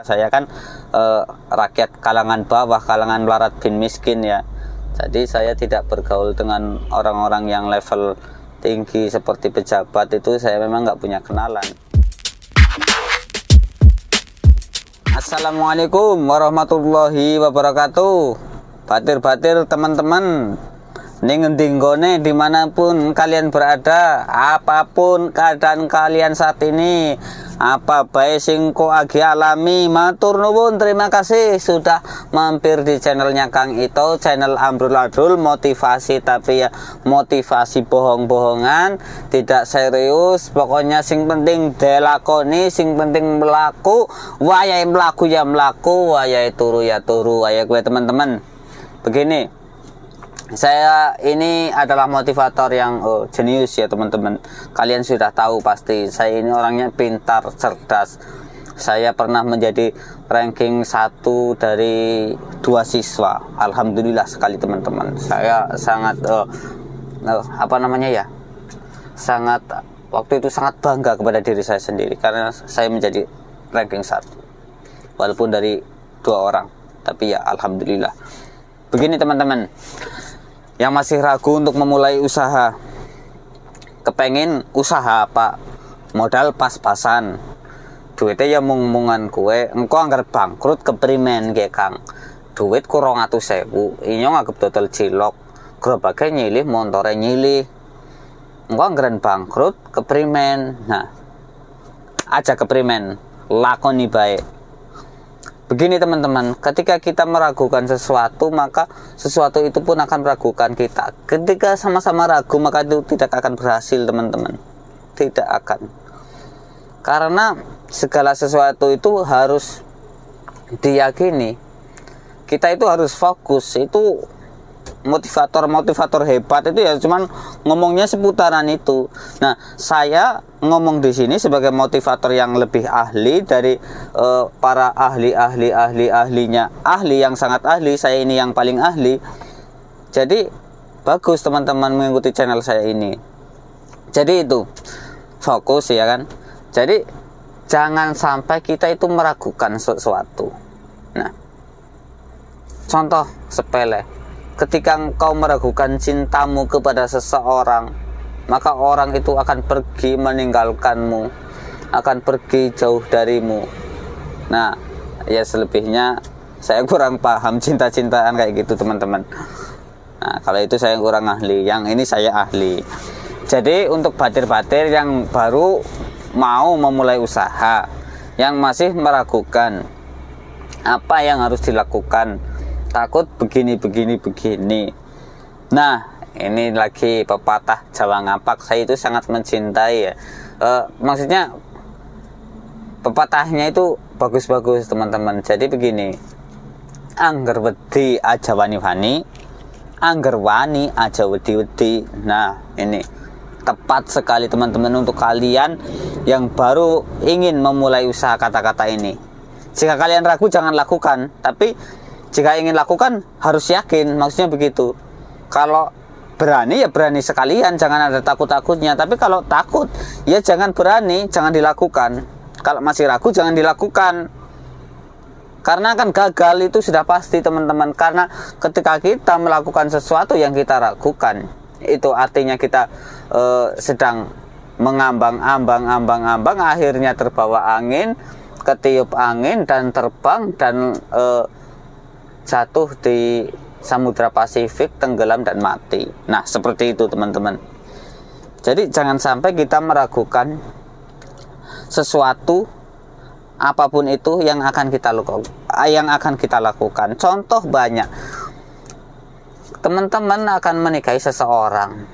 Saya kan rakyat kalangan bawah, kalangan melarat bin miskin ya. Jadi saya tidak bergaul dengan orang-orang yang level tinggi seperti pejabat, itu saya memang nggak punya kenalan. Assalamualaikum warahmatullahi wabarakatuh. Batir-batir teman-teman, ning endi nggone dimanapun kalian berada, apapun keadaan kalian saat ini, apa bae sing ko agi alami, matur nuwun, terima kasih sudah mampir di channelnya Kang Ito, channel amburadul motivasi, tapi ya motivasi bohong-bohongan, tidak serius. Pokoknya sing penting delakoni, sing penting melaku, wayahe melaku ya melaku, wayahe turu ya turu. Ayo gue teman-teman, begini, saya ini adalah motivator yang jenius ya teman-teman. Kalian sudah tahu pasti, saya ini orangnya pintar, cerdas. Saya pernah menjadi ranking 1 dari 2 siswa. Alhamdulillah sekali teman-teman. Saya sangat sangat waktu itu sangat bangga kepada diri saya sendiri karena saya menjadi ranking 1. Walaupun dari 2 orang, tapi ya alhamdulillah. Begini teman-teman, yang masih ragu untuk memulai usaha, kepengen usaha apa, modal pas-pasan, duitnya ya mung-mungan kue, engko anggar bangkrut keprimen kayak Kang, duit kurang 200.000, inyong anggap total cilok, gerobaknya nyilih, montore nyilih, engko anggaran bangkrut keprimen. Nah, aja keprimen, lakoni baik. Begini teman-teman, ketika kita meragukan sesuatu, maka sesuatu itu pun akan meragukan kita. Ketika sama-sama ragu, maka itu tidak akan berhasil teman-teman. Tidak akan. Karena segala sesuatu itu harus diyakini. Kita itu harus fokus. Itu motivator hebat itu ya cuman ngomongnya seputaran itu. Nah, saya ngomong di sini sebagai motivator yang lebih ahli dari para ahlinya, ahli yang sangat ahli. Saya ini yang paling ahli. Jadi bagus teman-teman mengikuti channel saya ini. Jadi itu fokus ya kan. Jadi jangan sampai kita itu meragukan sesuatu. Nah, contoh sepele, ketika engkau meragukan cintamu kepada seseorang, maka orang itu akan pergi meninggalkanmu, akan pergi jauh darimu. Nah, ya selebihnya saya kurang paham cinta-cintaan kayak gitu teman-teman. Nah, kalau itu saya kurang ahli, yang ini saya ahli. Jadi untuk batir-batir yang baru mau memulai usaha, yang masih meragukan apa yang harus dilakukan, takut begini. Nah, ini lagi pepatah Jawa ngapak, saya itu sangat mencintai ya. Maksudnya pepatahnya itu bagus-bagus teman-teman. Jadi begini, angger wedi aja wani-wani, angger wani aja wedi-wedi. Nah, ini tepat sekali teman-teman untuk kalian yang baru ingin memulai usaha kata-kata ini. Jika kalian ragu jangan lakukan, tapi jika ingin lakukan harus yakin, maksudnya begitu. Kalau berani ya berani sekalian, jangan ada takut-takutnya. Tapi kalau takut ya jangan berani, jangan dilakukan. Kalau masih ragu jangan dilakukan. Karena kan gagal itu sudah pasti teman-teman. Karena ketika kita melakukan sesuatu yang kita ragukan, itu artinya kita sedang mengambang-ambang, akhirnya terbawa angin, ketiup angin dan terbang dan jatuh di Samudra Pasifik, tenggelam dan mati. Nah, seperti itu teman-teman. Jadi jangan sampai kita meragukan sesuatu apapun itu yang akan kita lakukan. Contoh banyak. Teman-teman akan menikahi seseorang,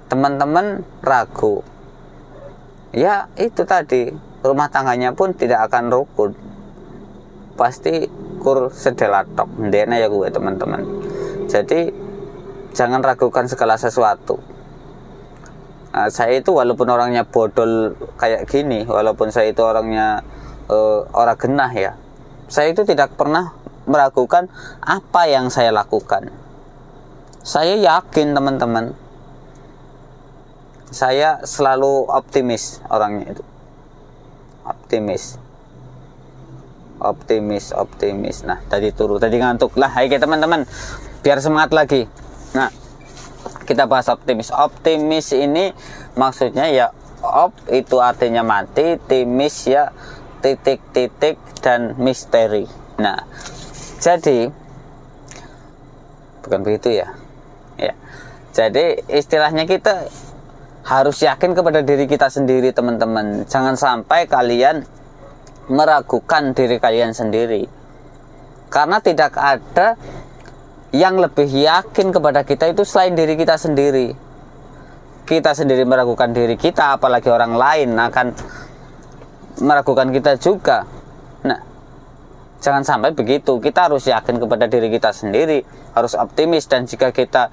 teman-teman ragu. Ya, itu tadi, rumah tangganya pun tidak akan rukun. Pasti kur sedelatok ndene ya gue teman-teman. Jadi jangan ragukan segala sesuatu. Nah, saya itu walaupun orangnya bodol kayak gini, walaupun saya itu orangnya orang genah ya, saya itu tidak pernah meragukan apa yang saya lakukan. Saya yakin teman-teman, saya selalu optimis orangnya itu. Optimis. optimis. Nah, tadi ngantuk lah. Hai teman-teman, biar semangat lagi. Nah, kita bahas optimis ini maksudnya ya, itu artinya mati, timis ya titik-titik dan misteri. Nah, jadi bukan begitu ya. Jadi istilahnya kita harus yakin kepada diri kita sendiri, teman-teman. Jangan sampai kalian meragukan diri kalian sendiri, karena tidak ada yang lebih yakin kepada kita itu selain diri kita sendiri. Kita sendiri meragukan diri kita, apalagi orang lain akan meragukan kita juga. Nah, jangan sampai begitu. Kita harus yakin kepada diri kita sendiri, harus optimis, dan jika kita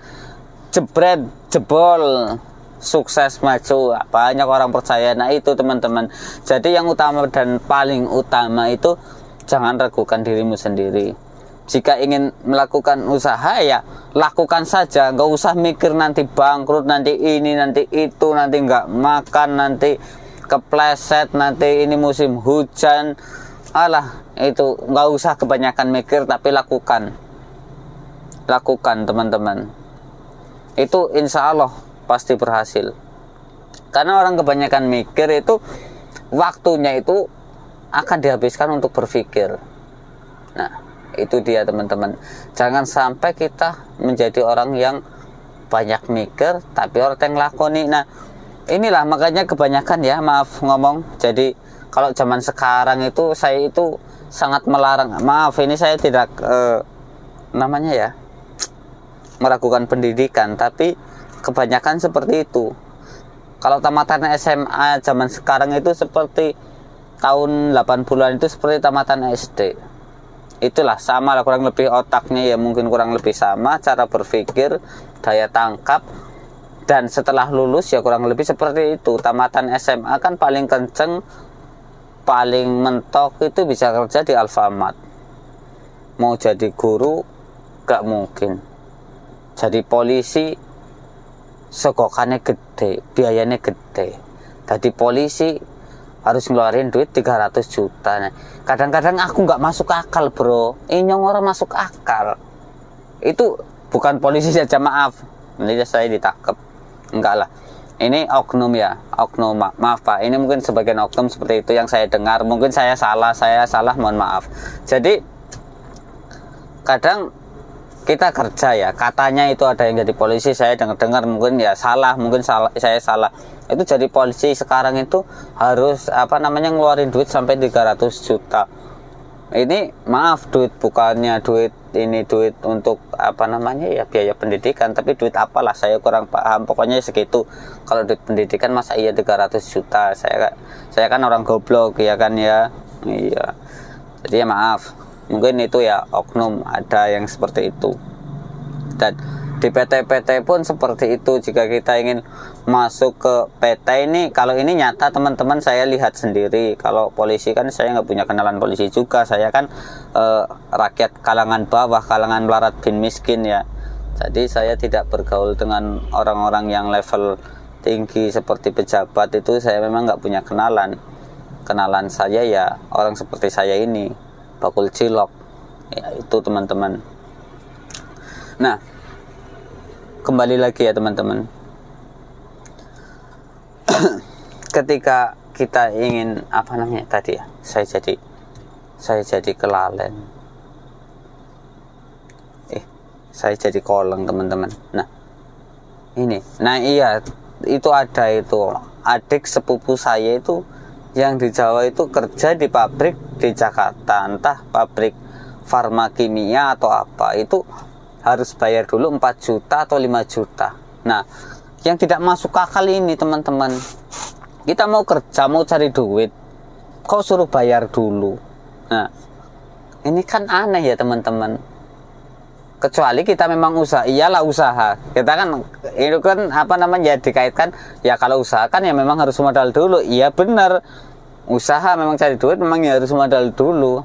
jebol sukses maju, banyak orang percaya. Nah, itu teman-teman. Jadi yang utama dan paling utama itu jangan ragukan dirimu sendiri. Jika ingin melakukan usaha ya lakukan saja, nggak usah mikir nanti bangkrut, nanti ini, nanti itu, nanti nggak makan, nanti kepleset, nanti ini musim hujan. Alah, itu nggak usah kebanyakan mikir, tapi lakukan teman-teman. Itu insya Allah pasti berhasil. Karena orang kebanyakan mikir itu waktunya itu akan dihabiskan untuk berpikir. Nah, itu dia teman-teman. Jangan sampai kita menjadi orang yang banyak mikir tapi orang yang lakoni. Nah, inilah makanya kebanyakan ya, maaf ngomong. Jadi kalau zaman sekarang itu saya itu sangat melarang. Maaf, ini saya tidak namanya ya meragukan pendidikan, tapi kebanyakan seperti itu. Kalau tamatan SMA zaman sekarang itu seperti tahun 80-an itu seperti tamatan SD. Itulah sama lah kurang lebih otaknya ya, mungkin kurang lebih sama cara berpikir, daya tangkap, dan setelah lulus ya kurang lebih seperti itu. Tamatan SMA kan paling kenceng, paling mentok itu bisa kerja di Alfamart. Mau jadi guru gak mungkin. Jadi polisi segokannya gede, biayanya gede. Jadi polisi harus ngeluarin duit 300 juta. Nah, kadang-kadang aku nggak masuk akal bro. Ini orang masuk akal. Itu bukan polisi saja, maaf. Nanti saya ditangkap. Enggak lah. Ini oknum ya, oknum. Maaf Pak. Ini mungkin sebagian oknum seperti itu yang saya dengar. Mungkin saya salah, mohon maaf. Jadi kadang kita kerja ya, katanya itu ada yang jadi polisi, saya dengar mungkin ya salah, mungkin saya salah. Itu jadi polisi sekarang itu harus ngeluarin duit sampai 300 juta. Ini maaf, duit bukannya duit ini, duit untuk ya biaya pendidikan, tapi duit apalah saya kurang paham, pokoknya segitu. Kalau duit pendidikan masa iya 300 juta. Saya kan orang goblok ya kan ya. Iya. Jadi ya maaf. Mungkin itu ya oknum, ada yang seperti itu. Dan di PT-PT pun seperti itu. Jika kita ingin masuk ke PT ini, kalau ini nyata teman-teman, saya lihat sendiri. Kalau polisi kan saya nggak punya kenalan polisi juga. Saya kan rakyat kalangan bawah, kalangan melarat bin miskin ya. Jadi saya tidak bergaul dengan orang-orang yang level tinggi seperti pejabat. Itu saya memang nggak punya kenalan. Kenalan saya ya orang seperti saya ini, bakul cilok ya, itu teman-teman. Nah, kembali lagi ya teman-teman. Ketika kita ingin tadi ya, saya jadi kelalen. Saya jadi koleng teman-teman. Nah iya, itu ada itu adik sepupu saya itu yang di Jawa itu kerja di pabrik di Jakarta, entah pabrik farmakimia atau apa, itu harus bayar dulu 4 juta atau 5 juta. Nah, yang tidak masuk akal ini teman-teman, kita mau kerja, mau cari duit, kok suruh bayar dulu. Nah, ini kan aneh ya teman-teman. Kecuali kita memang usaha, iyalah usaha. Kita kan itu kan dikaitkan ya, kalau usaha kan ya memang harus modal dulu. Iya benar. Usaha memang cari duit memang ya harus modal dulu.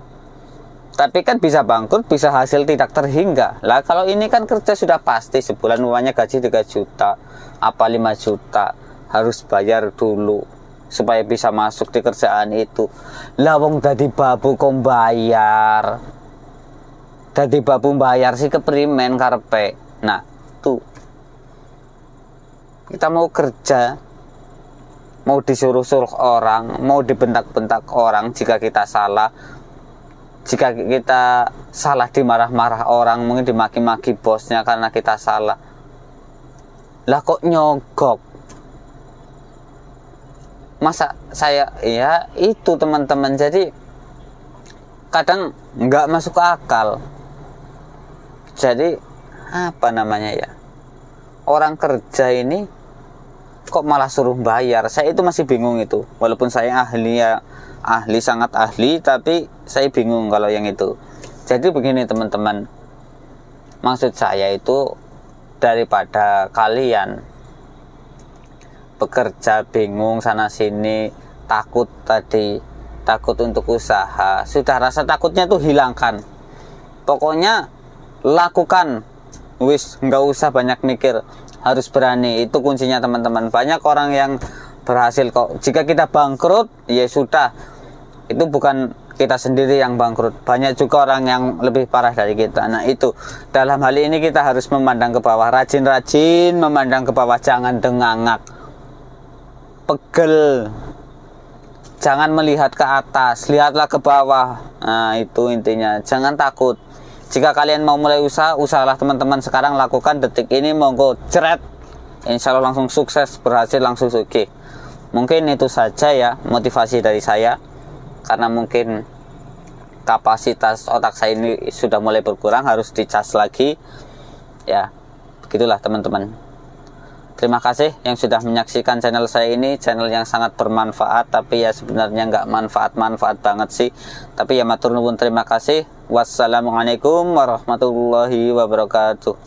Tapi kan bisa bangkrut, bisa hasil tidak terhingga. Lah kalau ini kan kerja sudah pasti sebulan uangnya gaji 3 juta, apa 5 juta, harus bayar dulu. supaya bisa masuk di kerjaan itu. Lawong dadi babu kok bayar, dadi babu bayar sih keprimen karepe. Nah tuh, kita mau kerja, mau disuruh-suruh orang, mau dibentak-bentak orang jika kita salah, jika kita salah dimarah-marah orang, mungkin dimaki-maki bosnya karena kita salah. Lah kok nyogok? Masa saya, ya itu teman-teman, jadi kadang nggak masuk akal. Jadi apa namanya ya, orang kerja ini kok malah suruh bayar? Saya itu masih bingung itu, walaupun saya ahli ya, ahli sangat ahli, tapi saya bingung kalau yang itu. Jadi begini teman-teman, maksud saya itu, daripada kalian bekerja bingung sana sini, takut untuk usaha, sudah rasa takutnya tuh hilangkan, pokoknya lakukan, wis nggak usah banyak mikir, harus berani. Itu kuncinya teman-teman. Banyak orang yang berhasil kok. Jika kita bangkrut, ya sudah, itu bukan kita sendiri yang bangkrut, banyak juga orang yang lebih parah dari kita. Nah itu, dalam hal ini kita harus memandang ke bawah, rajin-rajin memandang ke bawah, jangan dengangak, pegel, jangan melihat ke atas, lihatlah ke bawah. Nah itu intinya, jangan takut. Jika kalian mau mulai usaha, usahalah teman-teman sekarang, lakukan detik ini, monggo jeret, insya Allah langsung sukses, berhasil langsung oke. Mungkin itu saja ya motivasi dari saya, karena mungkin kapasitas otak saya ini sudah mulai berkurang, harus dicas lagi ya. Begitulah teman-teman. Terima kasih yang sudah menyaksikan channel saya ini, channel yang sangat bermanfaat, tapi ya sebenarnya nggak manfaat banget sih. Tapi ya matur nuwun, terima kasih. Wassalamualaikum warahmatullahi wabarakatuh.